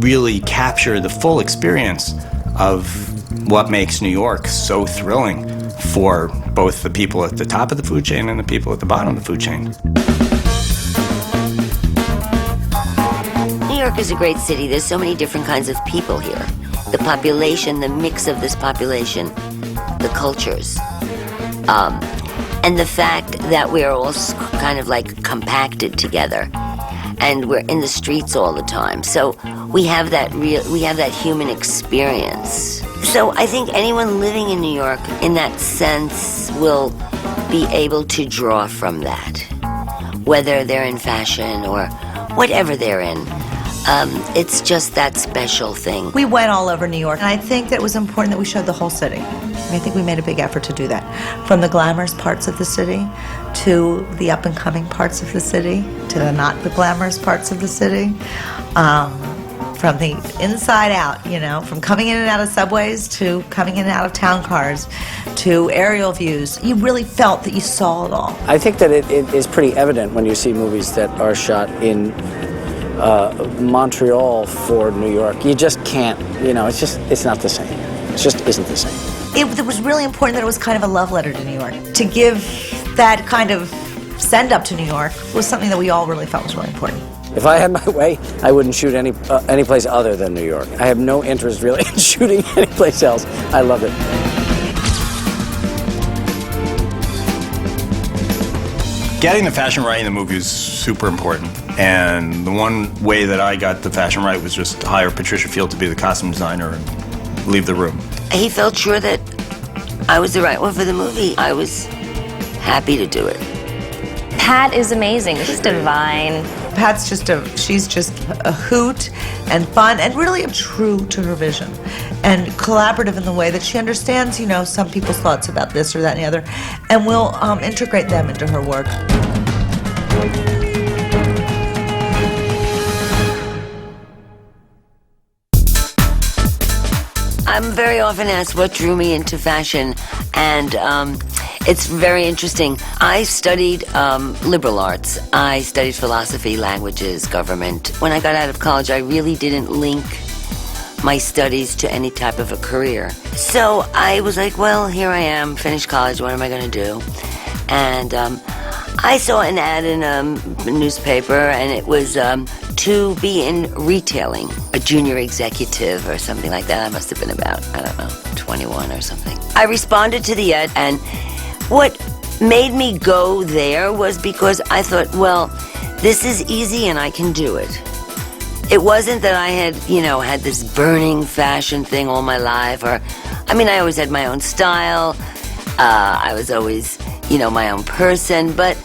really capture the full experience of what makes New York so thrilling for both the people at the top of the food chain and the people at the bottom of the food chain. New York is a great city. There's so many different kinds of people here. The population, the mix of this population, the cultures. And the fact that we're all kind of like compacted together, and we're in the streets all the time. So we have that human experience. So I think anyone living in New York in that sense will be able to draw from that, whether they're in fashion or whatever they're in. It's just that special thing. We went all over New York, and I think that it was important that we showed the whole city. I think we made a big effort to do that. From the glamorous parts of the city, to the up-and-coming parts of the city, to the not-the-glamorous parts of the city. From the inside out, you know, from coming in and out of subways, to coming in and out of town cars, to aerial views. You really felt that you saw it all. I think that it is pretty evident when you see movies that are shot in Montreal for New York. You just can't, you know, it's not the same. It just isn't the same. It was really important that it was kind of a love letter to New York. To give that kind of send-up to New York was something that we all really felt was really important. If I had my way, I wouldn't shoot any place other than New York. I have no interest really in shooting any place else. I love it. Getting the fashion right in the movie is super important. And the one way that I got the fashion right was just to hire Patricia Field to be the costume designer and leave the room. He felt sure that I was the right one for the movie. I was happy to do it. Pat is amazing. She's divine. Pat's she's just a hoot and fun and really true to her vision and collaborative in the way that she understands, you know, some people's thoughts about this or that and the other, and will integrate them into her work. I'm very often asked what drew me into fashion, and it's very interesting. I studied liberal arts. I studied philosophy, languages, government. When I got out of college, I really didn't link my studies to any type of a career. So I was like, well, here I am, finished college, what am I going to do? And I saw an ad in a newspaper, and it was to be in retailing, a junior executive or something like that. I must have been about, I don't know, 21 or something. I responded to the ad, and what made me go there was because I thought, well, this is easy and I can do it. It wasn't that I had, you know, had this burning fashion thing all my life, or, I mean, I always had my own style. I was always, you know, my own person, but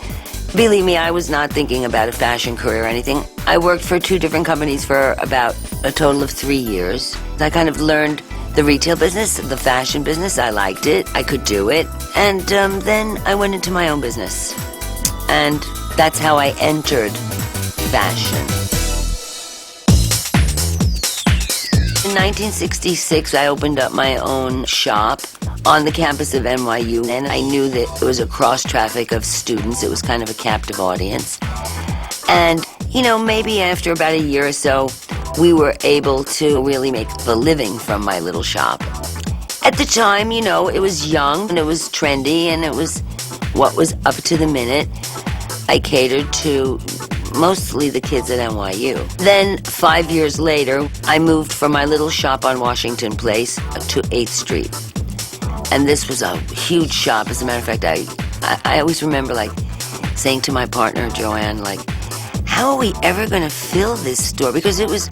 believe me, I was not thinking about a fashion career or anything. I worked for 2 different companies for about a total of 3 years. I kind of learned the retail business, the fashion business. I liked it, I could do it, and then I went into my own business. And that's how I entered fashion. In 1966, I opened up my own shop on the campus of NYU, and I knew that it was a cross traffic of students. It was kind of a captive audience. And, you know, maybe after about a year or so, we were able to really make a living from my little shop. At the time, you know, it was young, and it was trendy, and it was what was up to the minute. I catered to mostly the kids at NYU. Then, 5 years later, I moved from my little shop on Washington Place to 8th Street. And this was a huge shop. As a matter of fact, I always remember, like, saying to my partner, Joanne, like, how are we ever going to fill this store? Because it was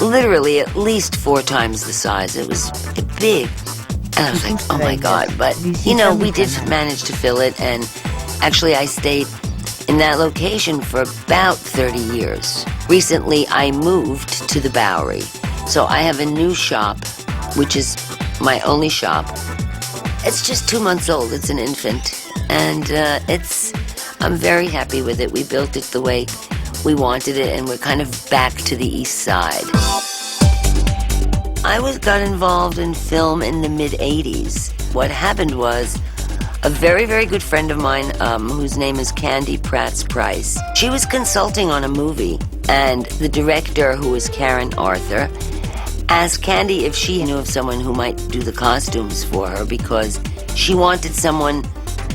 literally at least 4 times the size. It was big. And I was like, oh my God. But, you know, we did manage to fill it. And actually, I stayed in that location for about 30 years. Recently, I moved to the Bowery. So I have a new shop, which is my only shop. It's just 2 months old. It's an infant. And I'm very happy with it. We built it the way we wanted it, and we're kind of back to the East Side. I got involved in film in the mid-'80s. What happened was, a very, very good friend of mine, whose name is Candy Prats Price, she was consulting on a movie, And the director, who is Karen Arthur, asked Candy if she knew of someone who might do the costumes for her because she wanted someone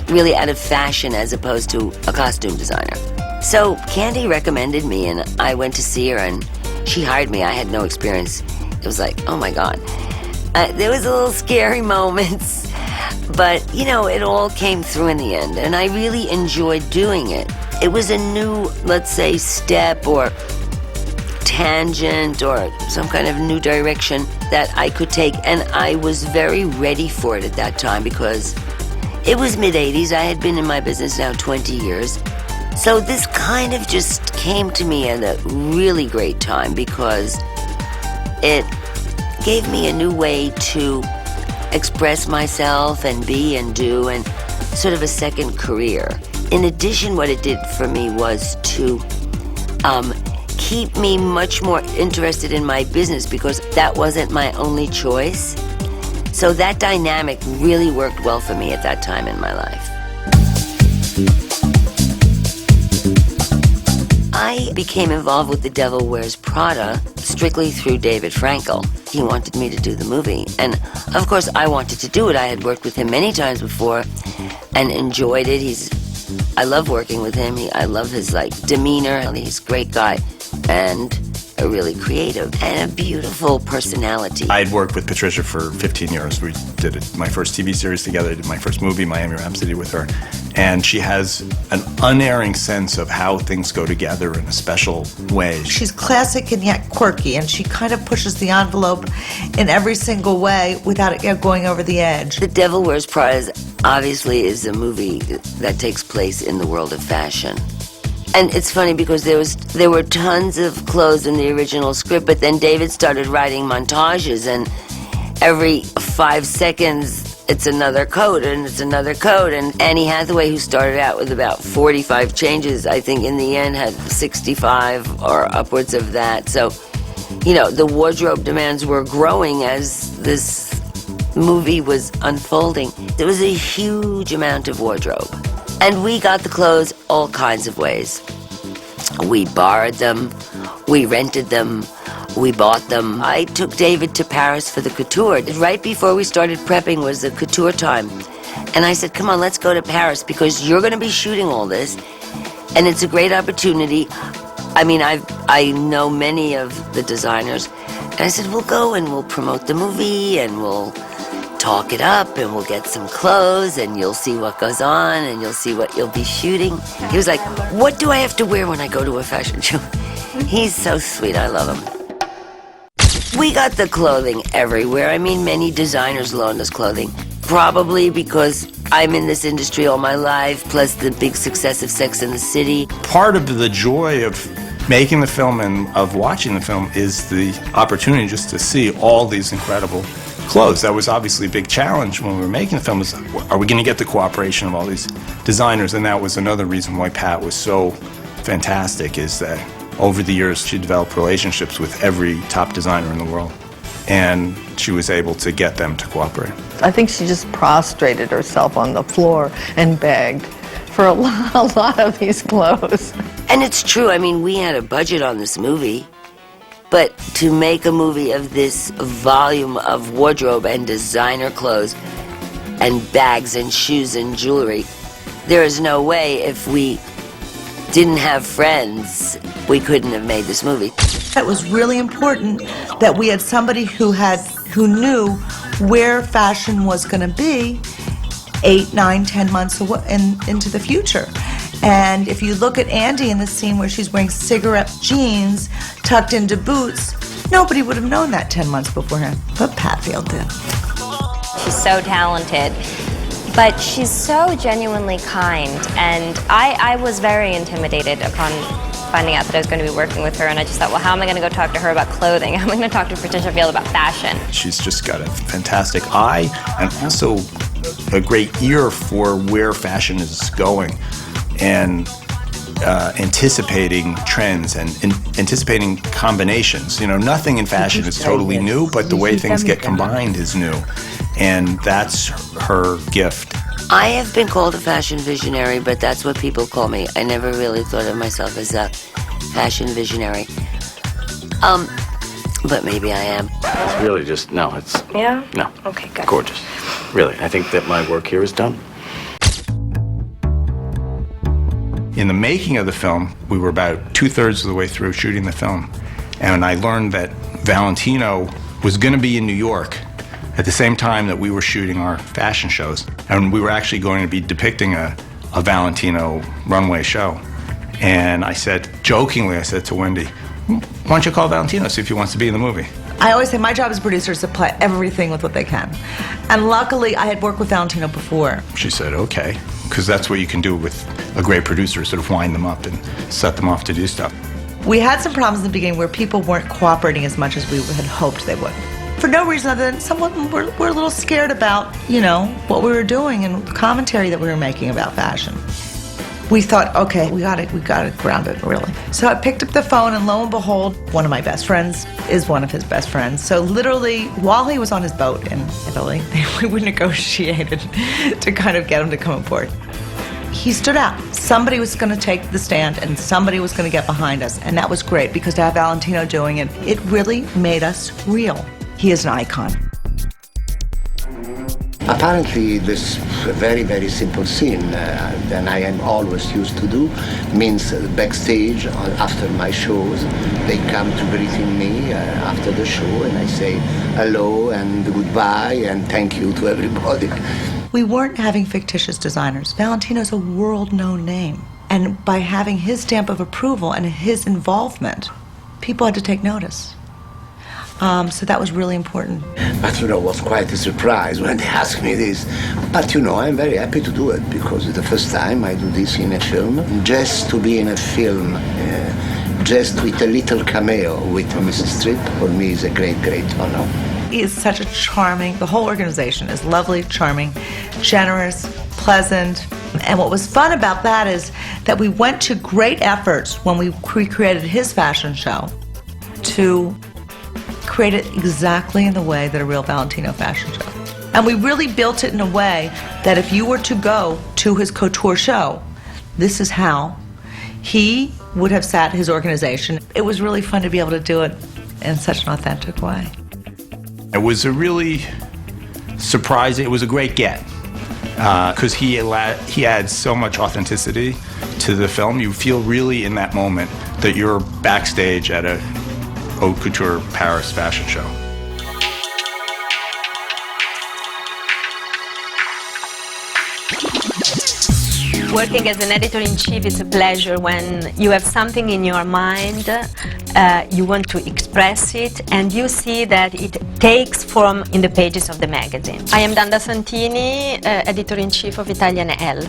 really out of fashion as opposed to a costume designer. So Candy recommended me, and I went to see her, and she hired me. I had no experience. It was like, oh my God. There was a little scary moments, but you know, it all came through in the end, and I really enjoyed doing it. It was a new, let's say, step or tangent or some kind of new direction that I could take, and I was very ready for it at that time because it was mid-'80s. I had been in my business now 20 years. So this kind of just came to me at a really great time because it gave me a new way to express myself and be and do, and sort of a second career. In addition, what it did for me was to keep me much more interested in my business because that wasn't my only choice. So that dynamic really worked well for me at that time in my life. I became involved with The Devil Wears Prada strictly through David Frankel. He wanted me to do the movie, and of course I wanted to do it. I had worked with him many times before and enjoyed it. I love working with him. I love his demeanor. He's a great guy and a really creative and a beautiful personality. I had worked with Patricia for 15 years. We did my first TV series together, did my first movie, Miami Rhapsody, with her. And she has an unerring sense of how things go together in a special way. She's classic and yet quirky, and she kind of pushes the envelope in every single way without it going over the edge. The Devil Wears Prada obviously is a movie that takes place in the world of fashion. And it's funny because there were tons of clothes in the original script, but then David started writing montages, and every 5 seconds it's another coat and it's another coat. And Annie Hathaway, who started out with about 45 changes, I think in the end had 65 or upwards of that. So, you know, the wardrobe demands were growing as this movie was unfolding. There was a huge amount of wardrobe. And we got the clothes all kinds of ways. We borrowed them, we rented them, we bought them. I took David to Paris for the couture. Right before we started prepping was the couture time. And I said, come on, let's go to Paris because you're going to be shooting all this. And it's a great opportunity. I mean, I know many of the designers. And I said, we'll go and we'll promote the movie and we'll talk it up and we'll get some clothes and you'll see what goes on and you'll see what you'll be shooting. He was like, what do I have to wear when I go to a fashion show? He's so sweet, I love him. We got the clothing everywhere. I mean, many designers loaned us clothing. Probably because I'm in this industry all my life, plus the big success of Sex and the City. Part of the joy of making the film and of watching the film is the opportunity just to see all these incredible clothes. That was obviously a big challenge when we were making the film, is are we going to get the cooperation of all these designers? And that was another reason why Pat was so fantastic, is that over the years she developed relationships with every top designer in the world, and she was able to get them to cooperate. I think she just prostrated herself on the floor and begged for a lot of these clothes. And it's true, I mean, we had a budget on this movie, but to make a movie of this volume of wardrobe and designer clothes and bags and shoes and jewelry, there is no way if we didn't have friends, we couldn't have made this movie. It was really important that we had somebody who knew where fashion was going to be 8, 9, 10 months into the future. And if you look at Andy in the scene where she's wearing cigarette jeans tucked into boots, nobody would have known that 10 months beforehand, but Pat Field did. She's so talented, but she's so genuinely kind, and I was very intimidated upon finding out that I was going to be working with her, and I just thought, well, how am I going to go talk to her about clothing? How am I going to talk to Patricia Field about fashion? She's just got a fantastic eye and also a great ear for where fashion is going, and anticipating trends and anticipating combinations. You know, nothing in fashion is totally new, but the way things get combined is new, and that's her gift. I have been called a fashion visionary, but that's what people call me. I never really thought of myself as a fashion visionary. But maybe I am. It's really just, no, it's... Yeah? No. Okay, good. Gorgeous. Really, I think that my work here is done. In the making of the film, we were about 2/3 of the way through shooting the film, and I learned that Valentino was going to be in New York at the same time that we were shooting our fashion shows, and we were actually going to be depicting a Valentino runway show. And I said, jokingly, I said to Wendy, why don't you call Valentino, see if he wants to be in the movie? I always say my job as a producer is to play everything with what they can. And luckily, I had worked with Valentino before. She said, okay, because that's what you can do with a great producer, sort of wind them up and set them off to do stuff. We had some problems in the beginning where people weren't cooperating as much as we had hoped they would. For no reason other than someone were a little scared about, you know, what we were doing and commentary that we were making about fashion. We thought, okay, we got it grounded, really. So I picked up the phone, and lo and behold, one of my best friends is one of his best friends. So literally, while he was on his boat in Italy, we negotiated to kind of get him to come aboard. He stood out. Somebody was going to take the stand, and somebody was going to get behind us, and that was great, because to have Valentino doing it, it really made us real. He is an icon. Apparently, this very, very simple scene that I am always used to do means backstage after my shows, they come to greeting me after the show, and I say hello and goodbye and thank you to everybody. We weren't having fictitious designers. Valentino's a world-known name. And by having his stamp of approval and his involvement, people had to take notice. So that was really important. But you know, it was quite a surprise when they asked me this. But you know, I'm very happy to do it, because it's the first time I do this in a film. Just to be in a film, just with a little cameo with Mrs. Strip, for me is a great, great honor. He is such a charming, the whole organization is lovely, charming, generous, pleasant. And what was fun about that is that we went to great efforts when we recreated his fashion show to create it exactly in the way that a real Valentino fashion show. And we really built it in a way that if you were to go to his couture show, this is how he would have sat his organization. It was really fun to be able to do it in such an authentic way. It was a really surprising, it was a great get, because he adds so much authenticity to the film. You feel really in that moment that you're backstage at a haute couture Paris fashion show. Working as an editor-in-chief is a pleasure when you have something in your mind, you want to express it, and you see that it takes form in the pages of the magazine. I am Danda Santini, editor-in-chief of Italian Elle.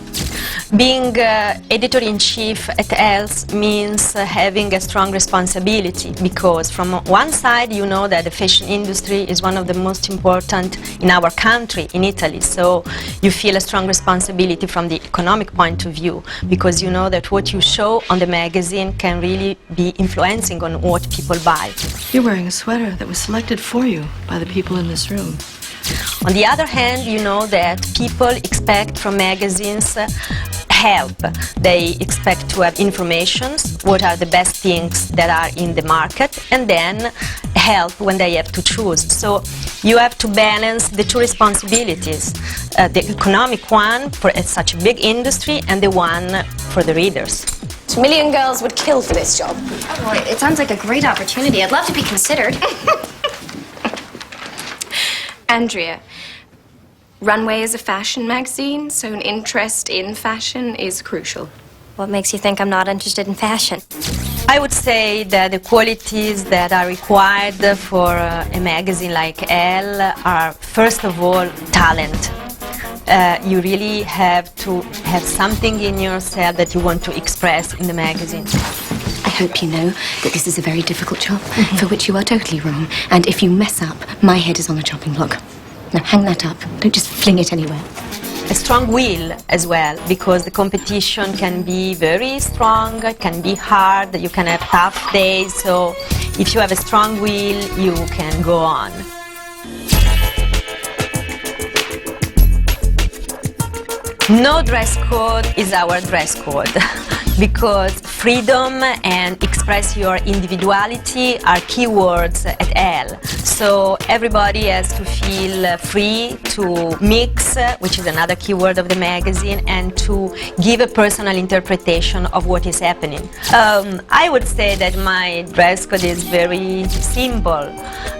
Being editor-in-chief at Elle means having a strong responsibility, because from one side you know that the fashion industry is one of the most important in our country, in Italy, so you feel a strong responsibility from the economic point of view, because you know that what you show on the magazine can really be influencing on what people buy. You're wearing a sweater that was selected for you by the people in this room. On the other hand, you know that people expect from magazines help. They expect to have information, what are the best things that are in the market, and then help when they have to choose. So you have to balance the two responsibilities, the economic one for such a big industry and the one for the readers. A million girls would kill for this job. Oh, it sounds like a great opportunity. I'd love to be considered. Andrea, Runway is a fashion magazine, so an interest in fashion is crucial. What makes you think I'm not interested in fashion? I would say that the qualities that are required for a magazine like Elle are, first of all, talent. You really have to have something in yourself that you want to express in the magazine. I hope you know that this is a very difficult job, for which you are totally wrong. And if you mess up, my head is on the chopping block. Now hang that up. Don't just fling it anywhere. A strong will as well, because the competition can be very strong, it can be hard, you can have tough days, so if you have a strong will, you can go on. No dress code is our dress code, because freedom and express your individuality are keywords at L. So everybody has to feel free to mix, which is another keyword of the magazine, and to give a personal interpretation of what is happening. I would say that my dress code is very simple.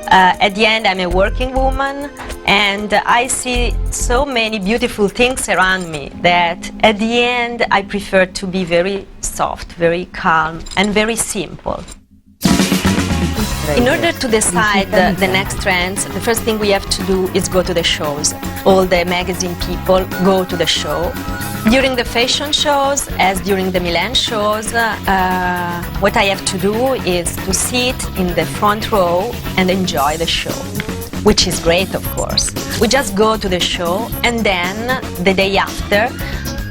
At the end, I'm a working woman, and I see so many beautiful things around me that at the end I prefer to be very soft, very calm, and very simple. In order to decide the next trends, the first thing we have to do is go to the shows. All the magazine people go to the show. During the fashion shows, as during the Milan shows, what I have to do is to sit in the front row and enjoy the show, which is great, of course. We just go to the show, and then the day after,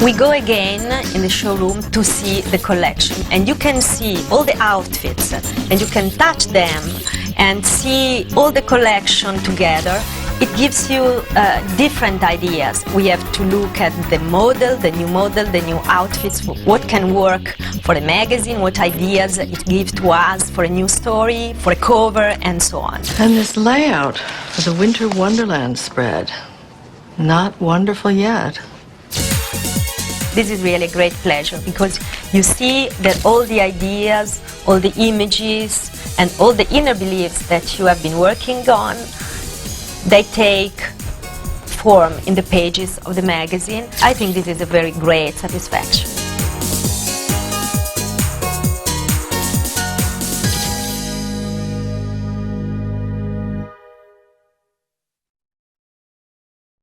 we go again in the showroom to see the collection, and you can see all the outfits, and you can touch them and see all the collection together. It gives you different ideas. We have to look at the model, the new outfits, what can work for a magazine, what ideas it gives to us for a new story, for a cover, and so on. And this layout for the Winter Wonderland spread, not wonderful yet. This is really a great pleasure because you see that all the ideas, all the images, and all the inner beliefs that you have been working on, they take form in the pages of the magazine. I think this is a very great satisfaction.